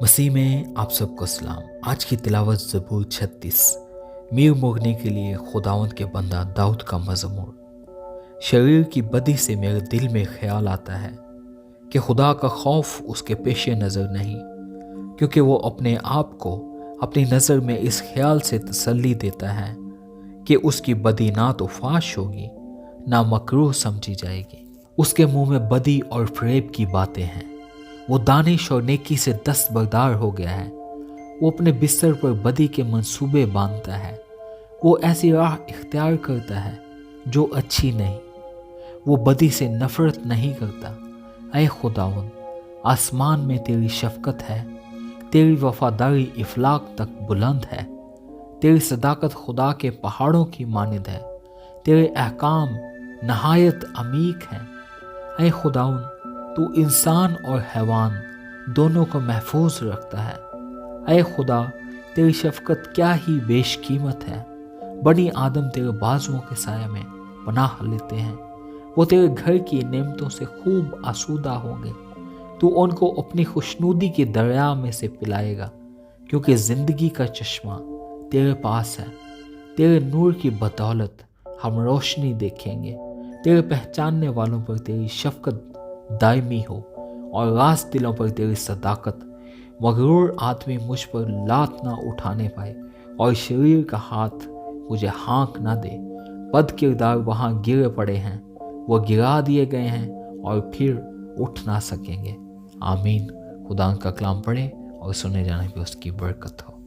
मसीह में आप सबको सलाम। आज की तिलावत ज़बूर 36 मीर मोगने के लिए खुदावंद के बंदा दाऊद का मज़मूर। शरीर की बदी से मेरे दिल में ख्याल आता है कि खुदा का खौफ उसके पेशे नज़र नहीं, क्योंकि वो अपने आप को अपनी नज़र में इस ख्याल से तसल्ली देता है कि उसकी बदी ना तो फाश होगी ना मकरूह समझी जाएगी। उसके मुंह में बदी और फरेब की बातें हैं। वो दानिश और नेकी से दस्तबरदार हो गया है। वो अपने बिस्तर पर बदी के मंसूबे बांधता है। वो ऐसी राह इख्तियार करता है जो अच्छी नहीं। वो बदी से नफरत नहीं करता। ऐ खुदावन, आसमान में तेरी शफकत है, तेरी वफादारी इफलाक तक बुलंद है। तेरी सदाकत खुदा के पहाड़ों की मानिद है, तेरे अहकाम नहायत अमीक हैं। ऐ खुदावन, तू इंसान और हैवान दोनों को महफूज रखता है। ऐ खुदा, तेरी शफकत क्या ही बेशकीमत है। बनी आदम तेरे बाजुओं के साये में पनाह लेते हैं। वो तेरे घर की नेमतों से खूब आसूदा होंगे। तू उनको अपनी खुशनूदी के दरिया में से पिलाएगा, क्योंकि जिंदगी का चश्मा तेरे पास है। तेरे नूर की बदौलत हम रोशनी देखेंगे। तेरे पहचानने वालों पर तेरी शफकत दायमी हो और रास दिलों पर तेरी सदाकत। मगरूर आदमी मुझ पर लात ना उठाने पाए और शरीर का हाथ मुझे हाँक ना दे। बद किरदार वहाँ गिरे पड़े हैं, वो गिरा दिए गए हैं और फिर उठ ना सकेंगे। आमीन। खुदा का कलाम पढ़े और सुने जाने पर उसकी बरकत हो।